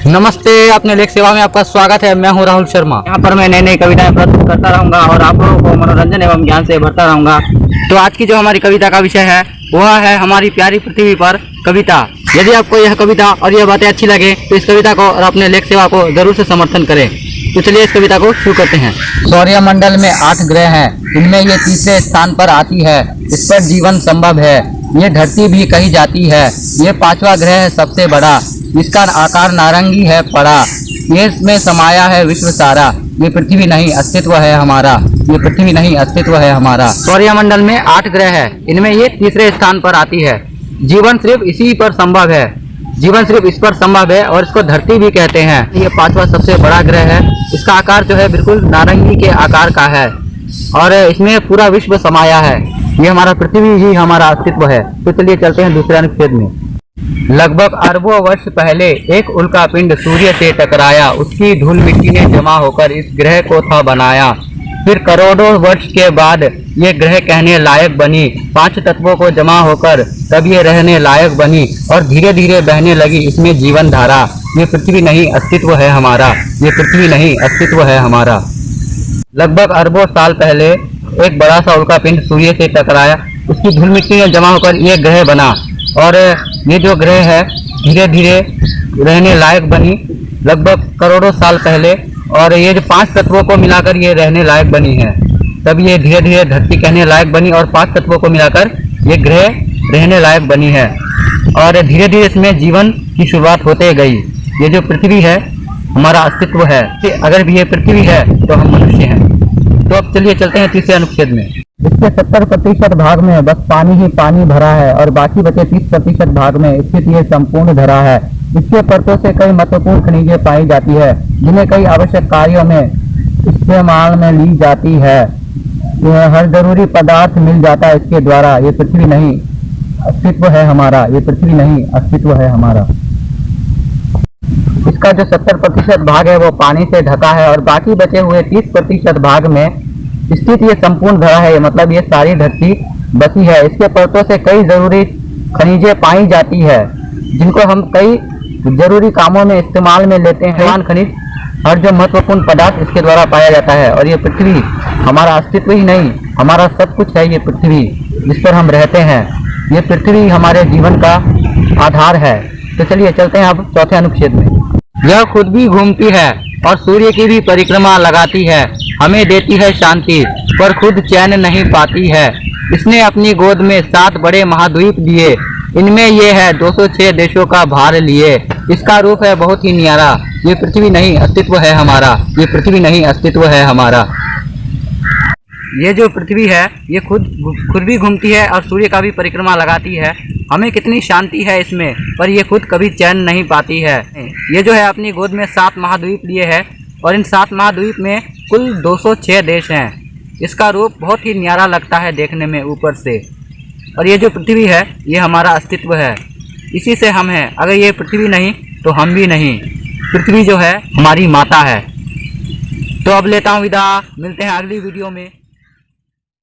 नमस्ते, अपने लेख सेवा में आपका स्वागत है। मैं हूं राहुल शर्मा। यहाँ पर मैं नई नई कविताएं प्रस्तुत करता रहूंगा और आप लोगों को मनोरंजन एवं ज्ञान से भरता रहूंगा। तो आज की जो हमारी कविता का विषय है वह है हमारी प्यारी पृथ्वी पर कविता। यदि आपको यह कविता और यह बातें अच्छी लगे तो इस कविता को और अपने लेख सेवा को जरूर से समर्थन करें। तो चलिए इस कविता को शुरू करते हैं। सौरमंडल में 8 ग्रह हैं, इनमें ये तीसरे स्थान पर आती है। इस पर जीवन संभव है, ये धरती भी कही जाती है। ये 5वां ग्रह है सबसे बड़ा, इसका आकार नारंगी है पड़ा। ये इसमें समाया है विश्व सारा, ये पृथ्वी नहीं अस्तित्व है हमारा, ये पृथ्वी नहीं अस्तित्व है हमारा। सौरमंडल में 8 ग्रह है, इनमें ये तीसरे स्थान पर आती है। जीवन सिर्फ इसी पर संभव है, जीवन सिर्फ इस पर संभव है और इसको धरती भी कहते हैं। ये 5वां सबसे बड़ा ग्रह है, इसका आकार जो है बिल्कुल नारंगी के आकार का है और इसमें पूरा विश्व समाया है। ये हमारा पृथ्वी ही हमारा अस्तित्व है। तो चलिए चलते हैं दूसरे अनुच्छेद में। लगभग अरबों वर्ष पहले एक उल्का पिंड सूर्य से टकराया, उसकी धूल मिट्टी ने जमा होकर इस ग्रह को था बनाया। फिर करोड़ों वर्ष के बाद ये ग्रह कहने लायक बनी, 5 तत्वों को जमा होकर तब ये रहने लायक बनी और धीरे धीरे बहने लगी इसमें जीवन धारा। ये पृथ्वी नहीं अस्तित्व है हमारा, ये पृथ्वी नहीं अस्तित्व है हमारा। लगभग अरबों साल पहले एक बड़ा सा उल्का पिंड सूर्य से टकराया, उसकी धूल मिट्टी ने जमा होकर ये ग्रह बना और ये जो ग्रह है धीरे धीरे रहने लायक बनी लगभग करोड़ों साल पहले। और ये जो 5 तत्वों को मिलाकर ये रहने लायक बनी है, तब ये धीरे धीरे धरती कहने लायक बनी और 5 तत्वों को मिलाकर ये ग्रह रहने लायक बनी है और धीरे धीरे इसमें जीवन की शुरुआत होते गई। ये जो पृथ्वी है हमारा अस्तित्व है, अगर भी ये पृथ्वी है तो हम मनुष्य हैं। तो अब चलिए चलते हैं तीसरे अनुच्छेद में। इसके 70% भाग में बस पानी ही पानी भरा है और बाकी बचे 30% भाग में स्थित ये संपूर्ण धरा है। इसके परतों से कई महत्वपूर्ण खनिजें पाई जाती है, जिन्हें कई आवश्यक कार्यों में इस्तेमाल में ली जाती है। हर जरूरी पदार्थ मिल जाता है इसके द्वारा। ये पृथ्वी नहीं अस्तित्व है हमारा, ये पृथ्वी नहीं अस्तित्व है हमारा। इसका जो 70% भाग है वो पानी से ढका है और बाकी बचे हुए 30% भाग में स्थित ये संपूर्ण धरा है। मतलब ये सारी धरती बसी है। इसके परतों से कई जरूरी खनिजें पाई जाती है, जिनको हम कई जरूरी कामों में इस्तेमाल में लेते हैं। खनिज और जो महत्वपूर्ण पदार्थ इसके द्वारा पाया जाता है। और ये पृथ्वी हमारा अस्तित्व ही नहीं, हमारा सब कुछ है। ये पृथ्वी जिस पर हम रहते हैं, ये पृथ्वी हमारे जीवन का आधार है। तो चलिए चलते हैं अब चौथे अनुच्छेद में। यह खुद भी घूमती है और सूर्य की भी परिक्रमा लगाती है, हमें देती है शांति पर खुद चैन नहीं पाती है। इसने अपनी गोद में 7 बड़े महाद्वीप दिए, इनमें ये है 206 देशों का भार लिए। इसका रूप है बहुत ही न्यारा, ये पृथ्वी नहीं अस्तित्व है हमारा, ये पृथ्वी नहीं अस्तित्व है हमारा। ये जो पृथ्वी है ये खुद भी घूमती है और सूर्य का भी परिक्रमा लगाती है। हमें कितनी शांति है इसमें, पर ये खुद कभी चैन नहीं पाती है। ये जो है अपनी गोद में 7 महाद्वीप लिए है और इन 7 महाद्वीप में कुल 206 देश हैं। इसका रूप बहुत ही न्यारा लगता है देखने में ऊपर से। और ये जो पृथ्वी है ये हमारा अस्तित्व है, इसी से हम हैं। अगर ये पृथ्वी नहीं तो हम भी नहीं। पृथ्वी जो है हमारी माता है। तो अब लेता हूँ विदा, मिलते हैं अगली वीडियो में।